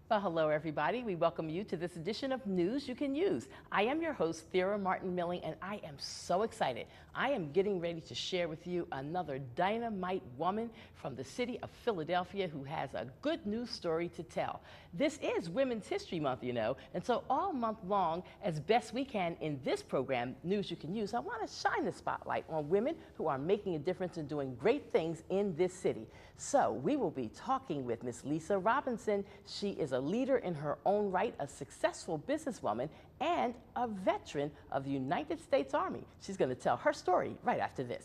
Well, hello, everybody. We welcome you to this edition of News You Can Use. I am your host, Thera Martin Milling, and I am so excited. I am getting ready to share with you another dynamite woman from the city of Philadelphia who has a good news story to tell. This is Women's History Month, you know, and so all month long, as best we can in this program, News You Can Use, I want to shine the spotlight on women who are making a difference and doing great things in this city. So we will be talking with Miss Lisa Robinson. She is a leader in her own right, a successful businesswoman, and a veteran of the United States Army. She's going to tell her story right after this.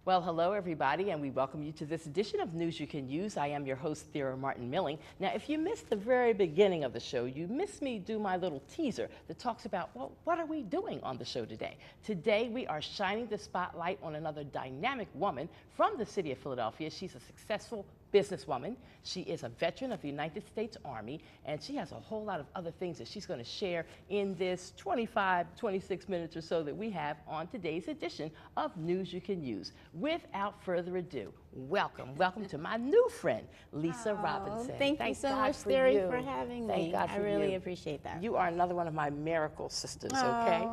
Well, hello, everybody, and we welcome you to this edition of News You Can Use. I am your host, Thera Martin Milling. Now, if you missed the very beginning of the show, you missed me do my little teaser that talks about, well, what are we doing on the show today? Today, we are shining the spotlight on another dynamic woman from the city of Philadelphia. She's a successful businesswoman. She is a veteran of the United States Army, and she has a whole lot of other things that she's going to share in this 26 minutes or so that we have on today's edition of News You Can Use. Without further ado, welcome to my new friend, Lisa Robinson. Thank you so much, Thera, for having me. Thank God for I really you. appreciate that. You are another one of my miracle sisters, okay?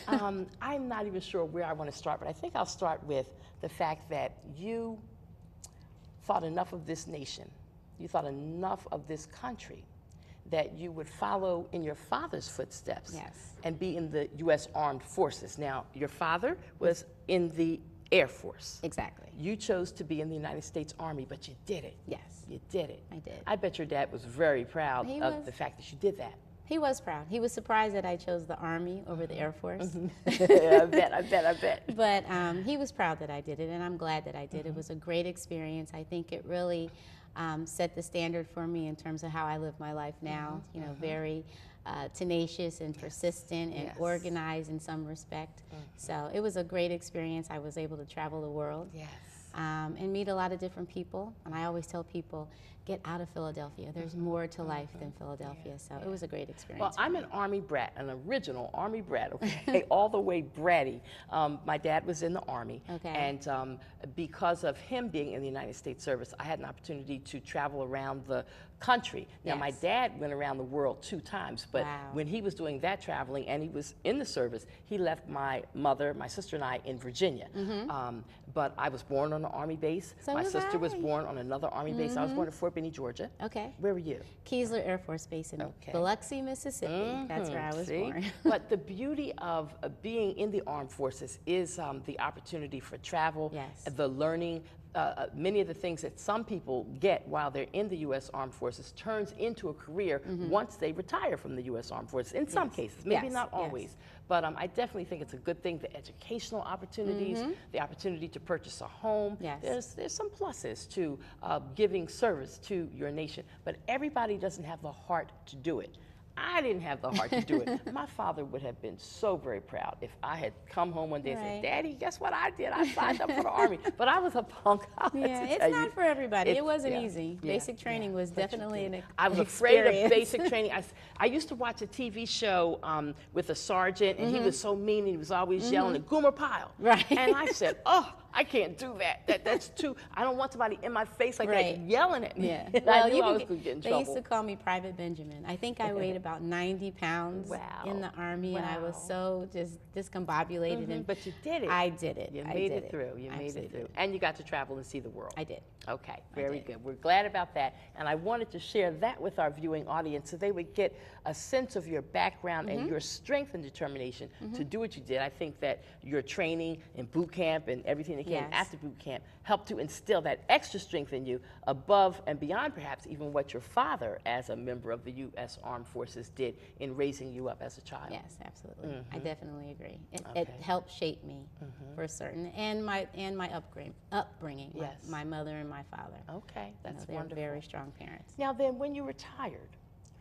I'm not even sure where I want to start, but I think I'll start with the fact that you thought enough of this nation, you thought enough of this country, that you would follow in your father's footsteps. Yes. And be in the U.S. Armed Forces. Now, your father was in the Air Force. Exactly. You chose to be in the United States Army, but you did it. Yes. You did it. I did. I bet your dad was very proud He of was. the fact that you did that. He was proud. He was surprised that I chose the Army over the Air Force. I bet. But he was proud that I did it, and I'm glad that I did. It was a great experience. I think it really set the standard for me in terms of how I live my life now. You know, very tenacious and persistent and organized in some respect. So it was a great experience. I was able to travel the world. Yes. And meet a lot of different people. And I always tell people, get out of Philadelphia. There's more to life than Philadelphia. So it was a great experience. Well, I'm an Army brat, an original Army brat, okay? All the way bratty. My dad was in the Army. Okay. And because of him being in the United States service, I had an opportunity to travel around the country. Now, my dad went around the world 2 times, but when he was doing that traveling and he was in the service, he left my mother, my sister, and I in Virginia. But I was born on an Army base. So my was sister was I. born on another Army base. I was born at Fort Benning, Georgia. Okay. Where were you? Keesler Air Force Base in Biloxi, Mississippi. That's where I was born. But the beauty of being in the armed forces is the opportunity for travel, the learning. Many of the things that some people get while they're in the U.S. Armed Forces turns into a career once they retire from the U.S. Armed Forces. In some cases, maybe not always. But I definitely think it's a good thing, the educational opportunities, the opportunity to purchase a home. There's some pluses to giving service to your nation, but everybody doesn't have the heart to do it. I didn't have the heart to do it. My father would have been so very proud if I had come home one day and said, Daddy, guess what I did? I signed up for the Army. But I was a punk. It's not for everybody. It wasn't easy. Basic training was definitely an experience. I was afraid of basic training. I used to watch a TV show with a sergeant, and he was so mean, and he was always yelling, Goomer Pile. And I said, oh, I can't do that. That's too, I don't want somebody in my face like that yelling at me. Well, I knew I was going to get in trouble. They used to call me Private Benjamin. I think I weighed about 90 pounds in the Army, and I was so just discombobulated. But you did it. I did it. You made it through. You made it through. And you got to travel and see the world. I did. Okay, very good. We're glad about that. And I wanted to share that with our viewing audience so they would get a sense of your background and your strength and determination to do what you did. I think that your training and boot camp and everything that became Yes. after boot camp helped to instill that extra strength in you above and beyond perhaps even what your father as a member of the U.S. Armed Forces did in raising you up as a child? Yes, absolutely. I definitely agree. It Okay. helped shape me for certain, and my upbringing. Yes. My mother and my father. Okay, that's They're wonderful. very strong parents. Now then, when you retired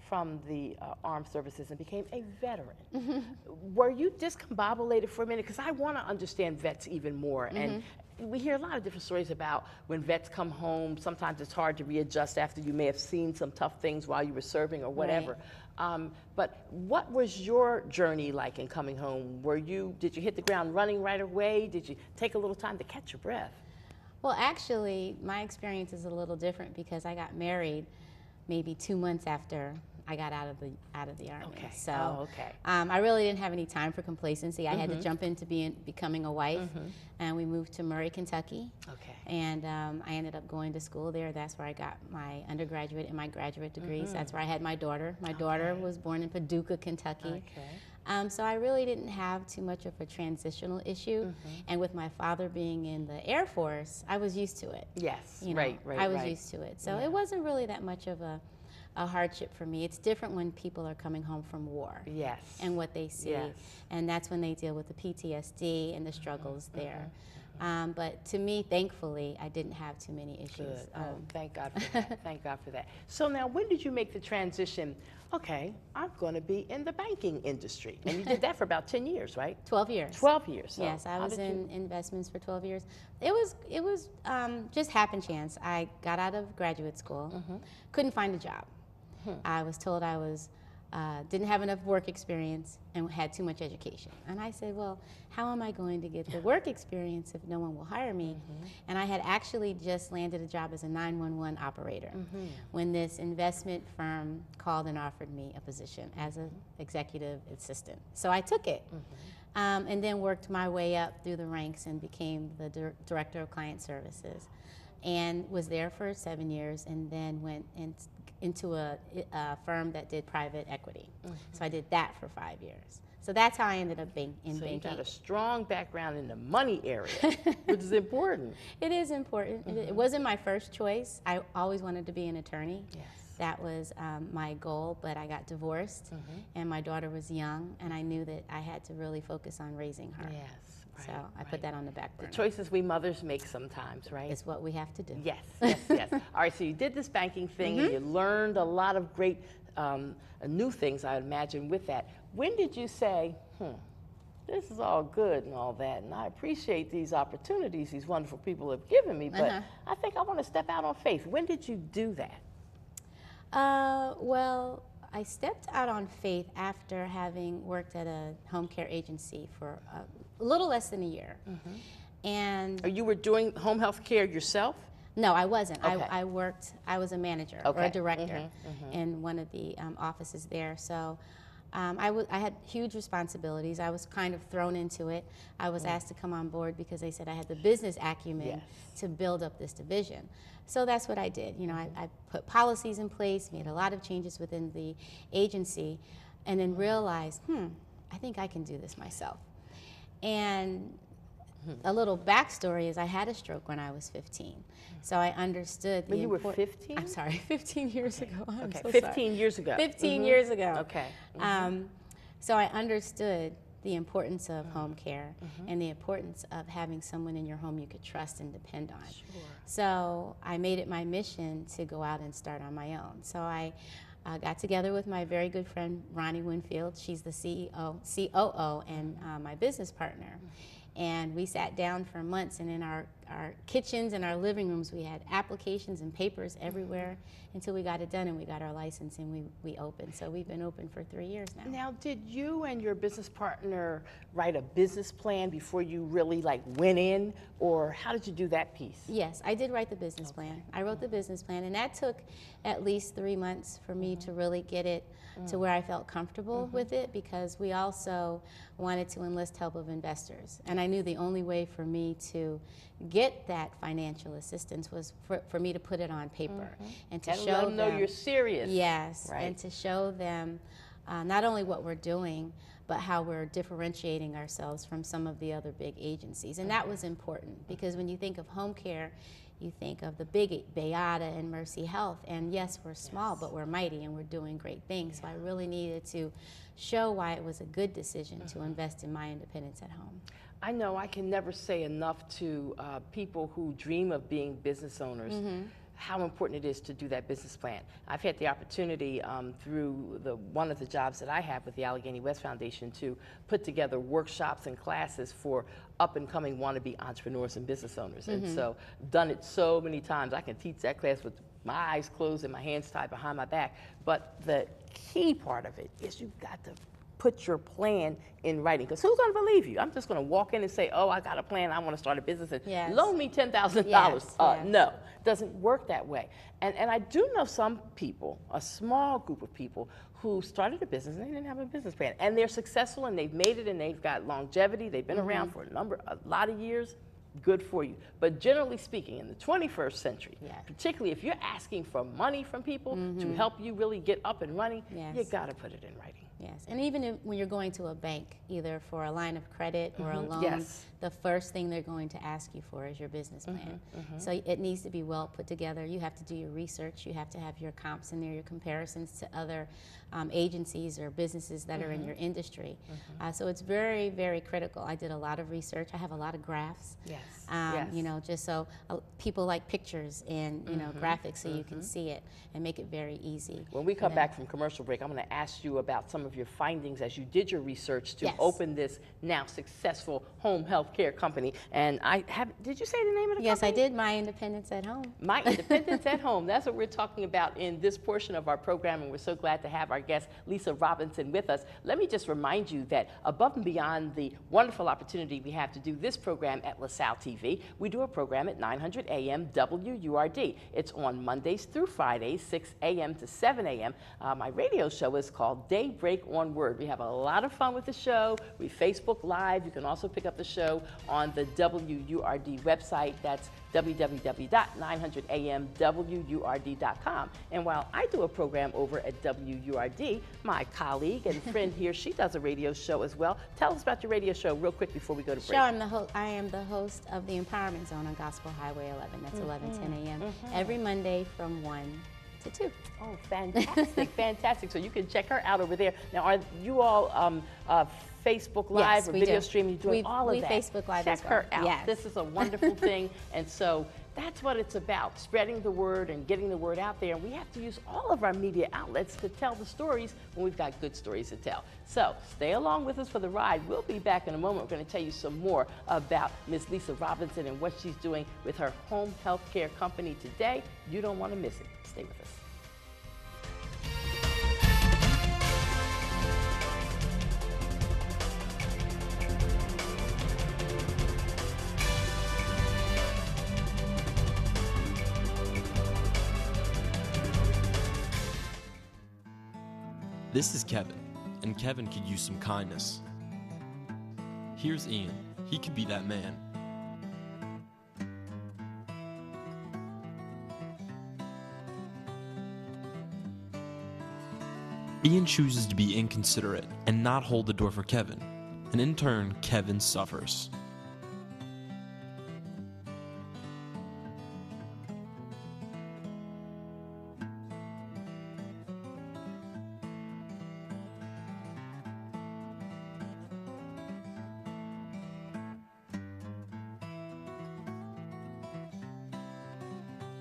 from the armed services and became a veteran, were you discombobulated for a minute? Because I want to understand vets even more. And we hear a lot of different stories about when vets come home, sometimes it's hard to readjust after you may have seen some tough things while you were serving or whatever. But what was your journey like in coming home? Did you hit the ground running right away? Did you take a little time to catch your breath? Well, actually, my experience is a little different because I got married maybe 2 months after I got out of the Army. Okay. So okay. I really didn't have any time for complacency. I had to jump into becoming a wife, and we moved to Murray, Kentucky. Okay. And I ended up going to school there. That's where I got my undergraduate and my graduate degrees. That's where I had my daughter. My daughter was born in Paducah, Kentucky. Okay. So I really didn't have too much of a transitional issue. And with my father being in the Air Force, I was used to it. Yes, You know, right. I was used to it. So it wasn't really that much of a hardship for me. It's different when people are coming home from war. Yes. And what they see. Yes. And that's when they deal with the PTSD and the struggles there. But to me, thankfully, I didn't have too many issues. Good. Thank God for that. Thank God for that. So now, when did you make the transition? Okay, I'm going to be in the banking industry, and you did that for about 10 years, right? 12 years. 12 years. So Yes, I how was did in investments for 12 years. It was just happen chance. I got out of graduate school, couldn't find a job. I was told I didn't have enough work experience and had too much education. And I said, well, how am I going to get the work experience if no one will hire me? And I had actually just landed a job as a 911 operator when this investment firm called and offered me a position as an executive assistant. So I took it. And then worked my way up through the ranks and became the director of client services, and was there for 7 years, and then went into a firm that did private equity. So I did that for 5 years. So that's how I ended up in So banking. you got a strong background in the money area, which is important. It is important. It wasn't my first choice. I always wanted to be an attorney. Yes. That was my goal, but I got divorced, and my daughter was young, and I knew that I had to really focus on raising her. Yes. Right, So I put that on the back burner. The choices we mothers make sometimes, right? It's what we have to do. Yes, yes, yes. All right, so you did this banking thing and you learned a lot of great new things, I would imagine, with that. When did you say, this is all good and all that, and I appreciate these opportunities these wonderful people have given me, but I think I want to step out on faith. When did you do that? Well, I stepped out on faith after having worked at a home care agency for a little less than a year. And You were doing home health care yourself? no, I wasn't. Okay. I was a manager or a director in one of the offices there. So I had huge responsibilities. I was kind of thrown into it. I was asked to come on board because they said I had the business acumen to build up this division. So that's what I did. You know, I put policies in place, made a lot of changes within the agency, and then realized, I think I can do this myself. And a little backstory is I had a stroke when I was 15. So I understood When you were 15? I'm sorry, 15 years ago. I'm Okay, so 15 sorry. years ago. 15 years ago. Okay. So I understood the importance of home care and the importance of having someone in your home you could trust and depend on. Sure. So I made it my mission to go out and start on my own. So I got together with my very good friend, Ronnie Winfield. She's the COO and my business partner. And we sat down for months, and in our kitchens and our living rooms, we had applications and papers everywhere until we got it done and we got our license and we opened. So we've been open for 3 years now. Now, did you and your business partner write a business plan before you really went in, or how did you do that piece? Yes, I did write the business plan. I wrote the business plan, and that took at least 3 months for me to really get it to where I felt comfortable with it, because we also wanted to enlist help of investors. And I knew the only way for me to get that financial assistance was for me to put it on paper and to show let them know you're serious. Yes, Right. and to show them not only what we're doing, but how we're differentiating ourselves from some of the other big agencies. And that was important, because when you think of home care, you think of the big Bayada and Mercy Health, and yes, we're small, but we're mighty and we're doing great things. So I really needed to show why it was a good decision to invest in my independence at home. I know I can never say enough to people who dream of being business owners how important it is to do that business plan. I've had the opportunity through one of the jobs that I have with the Allegheny West Foundation to put together workshops and classes for up-and-coming wannabe entrepreneurs and business owners. And so done it so many times. I can teach that class with my eyes closed and my hands tied behind my back. But the key part of it is you've got to put your plan in writing, because who's going to believe you? I'm just going to walk in and say, oh, I got a plan, I want to start a business, and loan me $10,000. No, it doesn't work that way. And I do know some people, a small group of people, who started a business and they didn't have a business plan. And they're successful and they've made it and they've got longevity, they've been around for a lot of years. Good for you. But generally speaking, in the 21st century, particularly if you're asking for money from people to help you really get up and running, you got to put it in writing. Yes, and even when you're going to a bank, either for a line of credit or a loan, the first thing they're going to ask you for is your business plan. So it needs to be well put together. You have to do your research. You have to have your comps in there, your comparisons to other agencies or businesses that are in your industry. So it's very, very critical. I did a lot of research. I have a lot of graphs. You know, just so people like pictures and you know graphics, so you can see it and make it very easy. When we come back from commercial break, I'm going to ask you about some of your findings as you did your research to open this now successful home health care company. And did you say the name of the company? Yes, I did. My Independence at Home. My Independence at Home. That's what we're talking about in this portion of our program, and we're so glad to have our guest, Lisa Robinson, with us. Let me just remind you that above and beyond the wonderful opportunity we have to do this program at LaSalle TV, we do a program at 900 AM WURD. It's on Mondays through Fridays, 6 AM to 7 AM. My radio show is called Daybreak on Word. We have a lot of fun with the show. We Facebook Live. You can also pick up the show on the WURD website. That's www.900amwurd.com. And while I do a program over at WURD, my colleague and friend here, she does a radio show as well. Tell us about your radio show real quick before we go to break. Sure, I am the host of the Empowerment Zone on Gospel Highway 11. That's 11:10 a.m. Every Monday from 1 to 2. Oh, fantastic, fantastic. So you can check her out over there. Now, are you all Facebook Live or video streaming? You're doing all of that. We Facebook Live as well. Check her out. Yes. This is a wonderful thing. And so that's what it's about, spreading the word and getting the word out there. And we have to use all of our media outlets to tell the stories when we've got good stories to tell. So stay along with us for the ride. We'll be back in a moment. We're going to tell you some more about Miss Lisa Robinson and what she's doing with her home health care company today. You don't want to miss it. Stay with us. This is Kevin, and Kevin could use some kindness. Here's Ian. He could be that man. Ian chooses to be inconsiderate and not hold the door for Kevin, and in turn, Kevin suffers.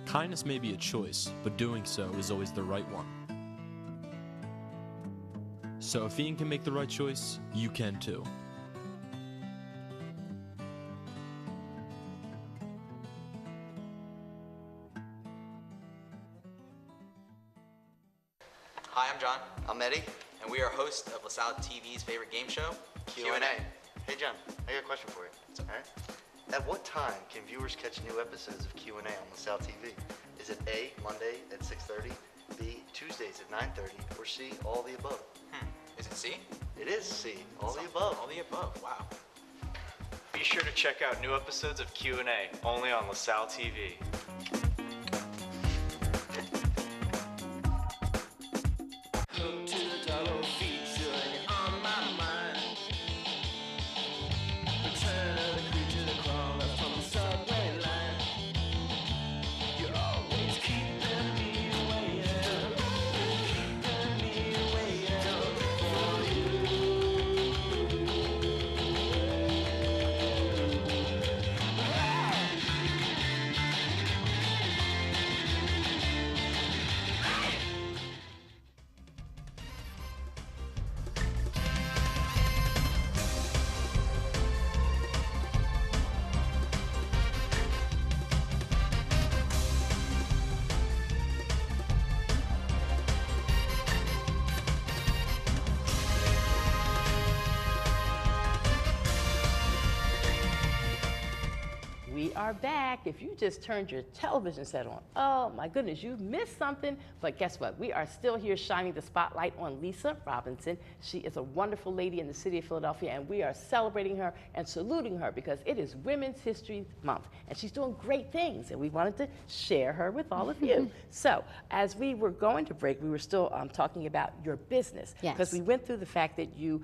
Kindness may be a choice, but doing so is always the right one. So if Ian can make the right choice, you can too. Hi, I'm John. I'm Eddie. And we are hosts of LaSalle TV's favorite game show, Q&A. Hey John, I got a question for you. All right? At what time can viewers catch new episodes of Q&A on LaSalle TV? Is it A, Monday at 6:30, B, Tuesdays at 9:30, or C, all the above? Is it C? It is C, all the above. All the above, wow. Be sure to check out new episodes of Q&A only on LaSalle TV. Look to the double feature and you're on my mind. are back. If you just turned your television set on, oh my goodness, you missed something. But guess what? We are still here shining the spotlight on Lisa Robinson. She is a wonderful lady in the city of Philadelphia, and we are celebrating her and saluting her because it is Women's History Month, and she's doing great things, and we wanted to share her with all of you. So as we were going to break, we were still talking about your business, because we went through the fact that you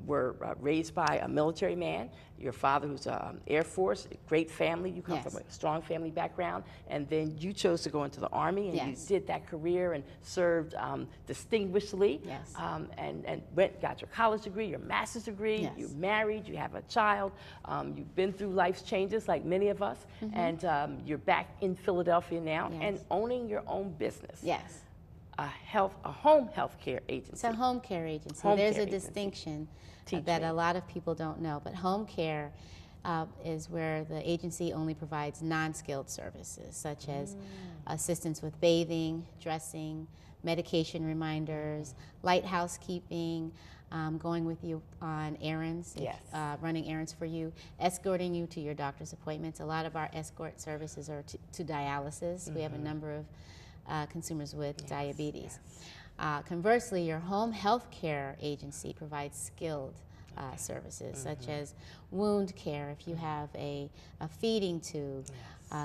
were raised by a military man, your father who's Air Force, great family, you come from a strong family background, and then you chose to go into the Army, and you did that career and served distinguishedly, and got your college degree, your master's degree, you're married, you have a child, you've been through life's changes like many of us, and you're back in Philadelphia now and owning your own business. A home health care agency. It's a home care agency. There's a distinction that a lot of people don't know, but home care is where the agency only provides non-skilled services, such as assistance with bathing, dressing, medication reminders, light housekeeping, going with you on errands, running errands for you, escorting you to your doctor's appointments. A lot of our escort services are to dialysis. We have a number of consumers with diabetes. Conversely, your home health care agency provides skilled services, such as wound care, if you have a feeding tube,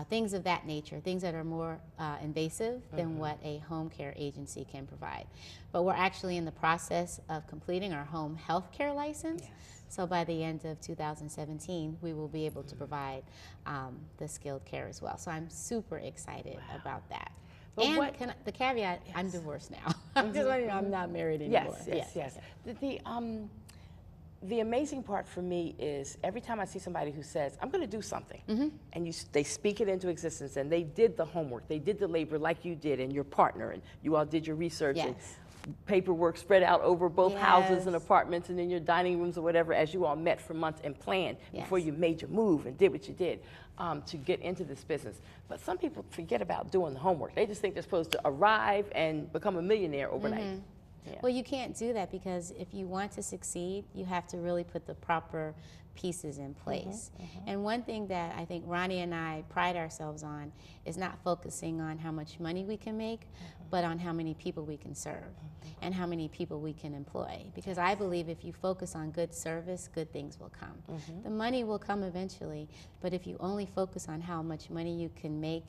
things of that nature, things that are more invasive than what a home care agency can provide. But we're actually in the process of completing our home health care license. So by the end of 2017, we will be able to provide the skilled care as well. So I'm super excited about that. But and the caveat, I'm divorced now. I'm just letting you know, I'm not married anymore. Yes. The amazing part for me is every time I see somebody who says, I'm going to do something, and they speak it into existence, and they did the homework, they did the labor like you did, and your partner, and you all did your research, and paperwork spread out over both houses and apartments and in your dining rooms or whatever, as you all met for months and planned before you made your move and did what you did to get into this business. But some people forget about doing the homework. They just think they're supposed to arrive and become a millionaire overnight. Well, you can't do that, because if you want to succeed, you have to really put the proper pieces in place. And one thing that I think Ronnie and I pride ourselves on is not focusing on how much money we can make, but on how many people we can serve and how many people we can employ. Because I believe if you focus on good service, good things will come. The money will come eventually, but if you only focus on how much money you can make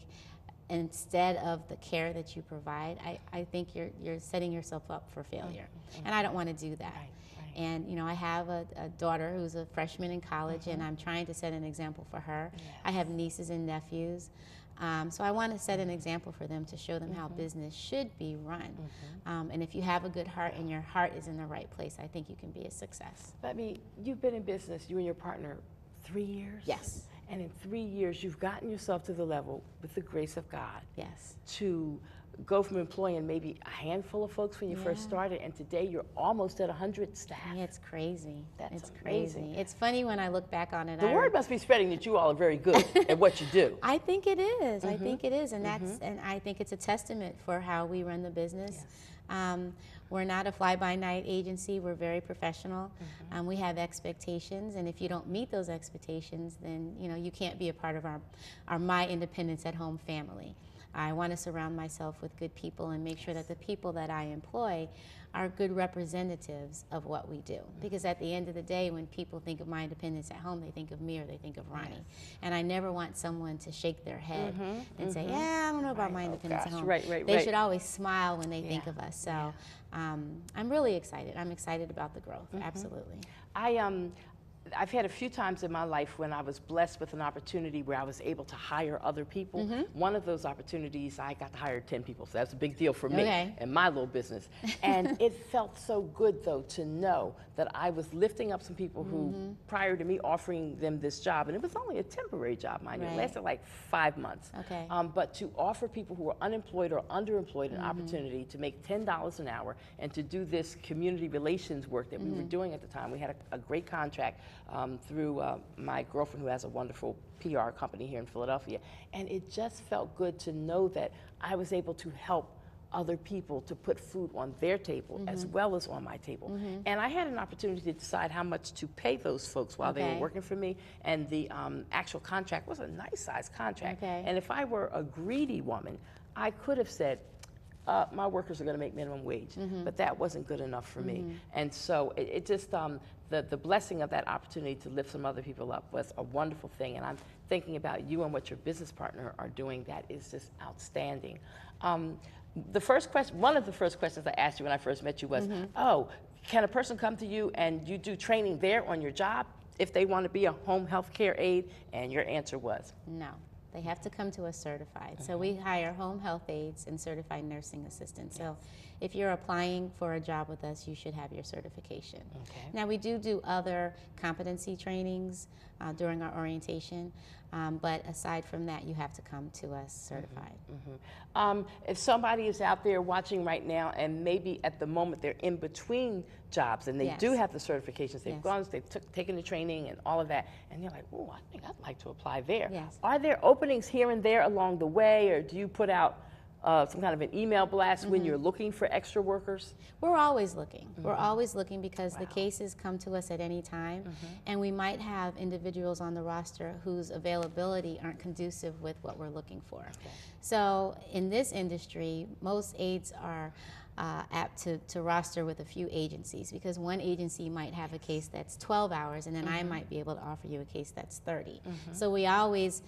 instead of the care that you provide, I think you're setting yourself up for failure. And I don't want to do that. And you know, I have a daughter who's a freshman in college, and I'm trying to set an example for her. I have nieces and nephews. So I want to set an example for them to show them how business should be run. And if you have a good heart and your heart is in the right place, I think you can be a success. But I mean, you've been in business, you and your partner, 3 years? Yes. And in 3 years, you've gotten yourself to the level, with the grace of God, to go from employing maybe a handful of folks when you first started, and today you're almost at 100 staff. It's crazy. That's amazing. Crazy. It's funny when I look back on it. The word must be spreading that you all are very good at what you do. I think it is. I think it is, and and I think it's a testament for how we run the business. We're not a fly-by-night agency. We're very professional. We have expectations, and if you don't meet those expectations, then you know you can't be a part of our My Independence at Home family. I want to surround myself with good people and make sure that the people that I employ are good representatives of what we do. Because at the end of the day, when people think of My Independence at Home, they think of me or they think of Ronnie. And I never want someone to shake their head and say, yeah, I don't know about My Independence at Home. They should always smile when they think of us. So I'm really excited. I'm excited about the growth, absolutely. I've had a few times in my life when I was blessed with an opportunity where I was able to hire other people. One of those opportunities, I got to hire 10 people, so that's a big deal for me and my little business. And it felt so good, though, to know that I was lifting up some people who, prior to me offering them this job, and it was only a temporary job, mind you, it lasted like 5 months. But to offer people who were unemployed or underemployed an opportunity to make $10 an hour and to do this community relations work that we were doing at the time. We had a great contract through my girlfriend, who has a wonderful PR company here in Philadelphia. And it just felt good to know that I was able to help other people to put food on their table as well as on my table. And I had an opportunity to decide how much to pay those folks while they were working for me, and the actual contract was a nice size contract. And if I were a greedy woman, I could have said, my workers are going to make minimum wage, but that wasn't good enough for me. And so it just, the blessing of that opportunity to lift some other people up was a wonderful thing. And I'm thinking about you and what your business partner are doing. That is just outstanding. The first question, one of the first questions I asked you when I first met you was, oh, can a person come to you and you do training there on your job if they want to be a home health care aide? And your answer was? No. They have to come to us certified. So we hire home health aides and certified nursing assistants. So if you're applying for a job with us, you should have your certification. Now we do other competency trainings during our orientation, but aside from that, you have to come to us certified. If somebody is out there watching right now and maybe at the moment they're in between jobs and they do have the certifications, they've gone, they've taken the training and all of that, and they're like, oh, I think I'd like to apply there. Are there openings here and there along the way, or do you put out some kind of an email blast when you're looking for extra workers? We're always looking. We're always looking because the cases come to us at any time, and we might have individuals on the roster whose availability aren't conducive with what we're looking for. So in this industry, most aides are apt to roster with a few agencies, because one agency might have a case that's 12 hours and then I might be able to offer you a case that's 30. So we always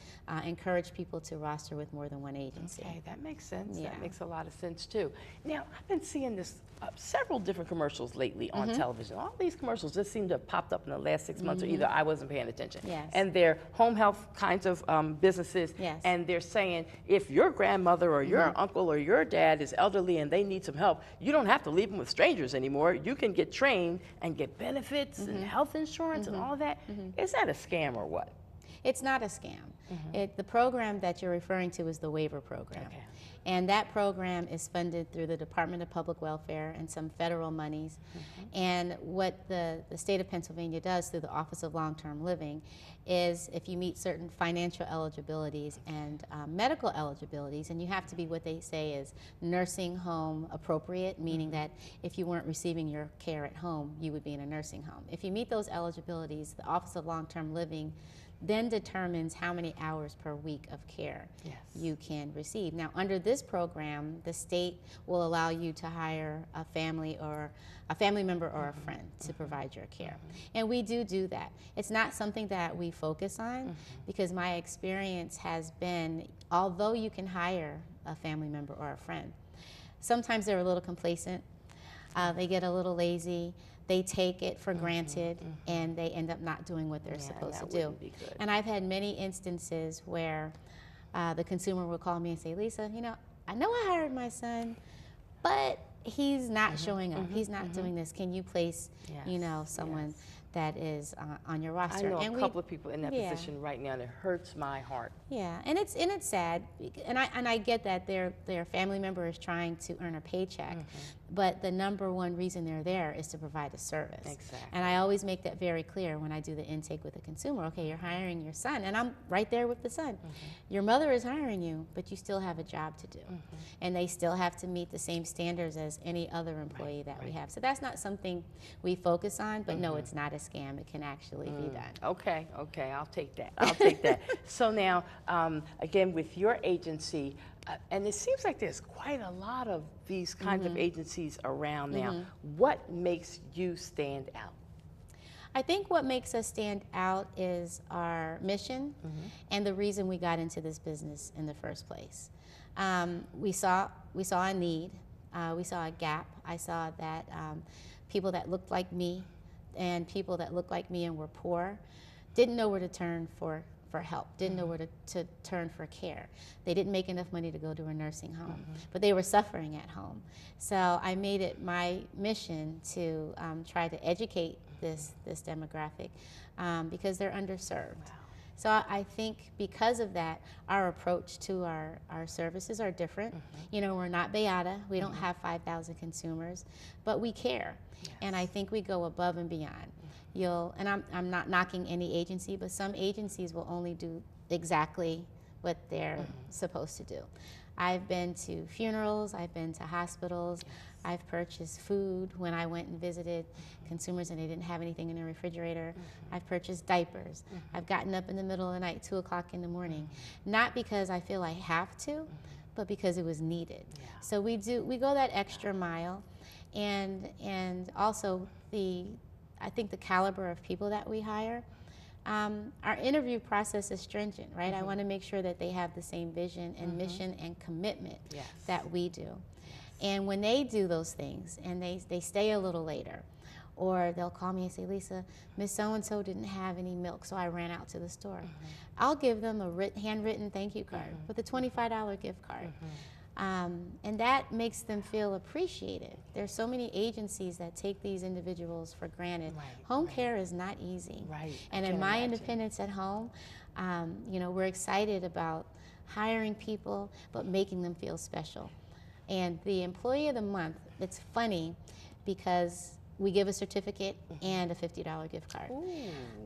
encourage people to roster with more than one agency. Okay, that makes sense. That makes a lot of sense too. Now, I've been seeing this several different commercials lately on television. All these commercials just seem to have popped up in the last 6 months, or either I wasn't paying attention. And they're home health kinds of businesses, and they're saying, if your grandmother or your uncle or your dad is elderly and they need some help, you don't have to leave them with strangers anymore. You can get trained and get benefits and health insurance and all of that. Is that a scam or what? It's not a scam. The program that you're referring to is the waiver program. And that program is funded through the Department of Public Welfare and some federal monies. And what the state of Pennsylvania does through the Office of Long-Term Living is, if you meet certain financial eligibilities and medical eligibilities, and you have to be what they say is nursing home appropriate, meaning that if you weren't receiving your care at home, you would be in a nursing home. If you meet those eligibilities, the Office of Long-Term Living then determines how many hours per week of care you can receive. Now, under this program, the state will allow you to hire a family member or a friend to provide your care. And we do that. It's not something that we focus on, because my experience has been, although you can hire a family member or a friend, sometimes they're a little complacent, they get a little lazy, they take it for granted, and they end up not doing what they're supposed to do. And I've had many instances where the consumer will call me and say, Lisa, you know I hired my son, but he's not showing up. He's not doing this. Can you place, someone that is on your roster? I know a couple of people in that position right now, and it hurts my heart. Yeah, and it's sad, and I get that their family member is trying to earn a paycheck, but the number one reason they're there is to provide a service. Exactly. And I always make that very clear when I do the intake with a consumer. Okay, you're hiring your son, and I'm right there with the son. Your mother is hiring you, but you still have a job to do, and they still have to meet the same standards as any other employee that we have. So that's not something we focus on, but no, it's not a scam. It can actually be done. Okay, I'll take that. I'll take that. So now, again, with your agency, and it seems like there's quite a lot of these kinds of agencies around now. What makes you stand out? I think what makes us stand out is our mission and the reason we got into this business in the first place. We saw a need. We saw a gap. I saw that people that looked like me and people that looked like me and were poor didn't know where to turn for help, didn't know where to turn for care. They didn't make enough money to go to a nursing home, but they were suffering at home. So I made it my mission to try to educate this demographic because they're underserved. So I think because of that, our approach to our services are different. You know, we're not Beata. We don't have 5,000 consumers, but we care. And I think we go above and beyond. And I'm not knocking any agency, but some agencies will only do exactly what they're supposed to do. I've been to funerals, I've been to hospitals, I've purchased food when I went and visited consumers and they didn't have anything in their refrigerator. I've purchased diapers. I've gotten up in the middle of the night, 2 o'clock in the morning, not because I feel I have to, but because it was needed. Yeah. So we go that extra mile, and also I think the caliber of people that we hire. Our interview process is stringent, right? I want to make sure that they have the same vision and mission and commitment that we do. And when they do those things and they stay a little later, or they'll call me and say, Lisa, Miss So-and-so didn't have any milk, so I ran out to the store. I'll give them a handwritten thank you card with a $25 gift card. And that makes them feel appreciated. There's so many agencies that take these individuals for granted. Home care is not easy. And in my independence at home, you know, we're excited about hiring people, but making them feel special. And the Employee of the Month, it's funny because we give a certificate and a $50 gift card.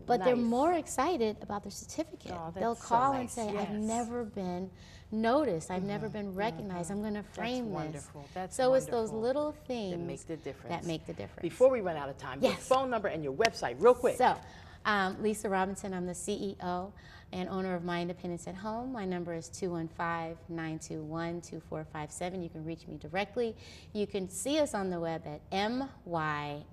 But they're more excited about their certificate. They'll call and say, I've never been noticed, I've never been recognized, I'm going to frame this. So it's those little things that make the difference. Before we run out of time, your phone number and your website, real quick. So, Lisa Robinson, I'm the CEO and owner of My Independence at Home. My number is 215-921-2457. You can reach me directly. You can see us on the web at myiah.org.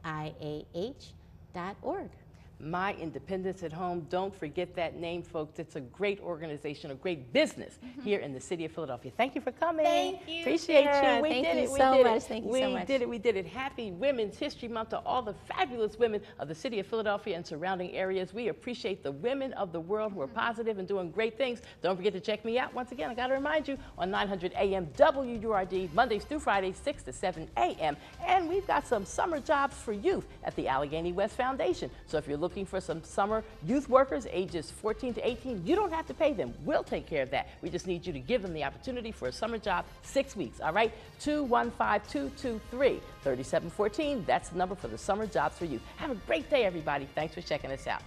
My Independence at Home. Don't forget that name, folks. It's a great organization, a great business here in the city of Philadelphia. Thank you for coming. Thank you. Appreciate Sarah. you. We Thank did you it. so We did much. it. Thank you so much. We did it. We did it. Happy Women's History Month to all the fabulous women of the city of Philadelphia and surrounding areas. We appreciate the women of the world who are positive and doing great things. Don't forget to check me out. Once again, I got to remind you on 900 AM WURD, Mondays through Fridays, 6 to 7 a.m. And we've got some summer jobs for youth at the Allegheny West Foundation. So if you're looking for some summer youth workers ages 14 to 18, you don't have to pay them. We'll take care of that. We just need you to give them the opportunity for a summer job, 6 weeks, all right? 215-223-3714. That's the number for the summer jobs for youth. Have a great day, everybody. Thanks for checking us out.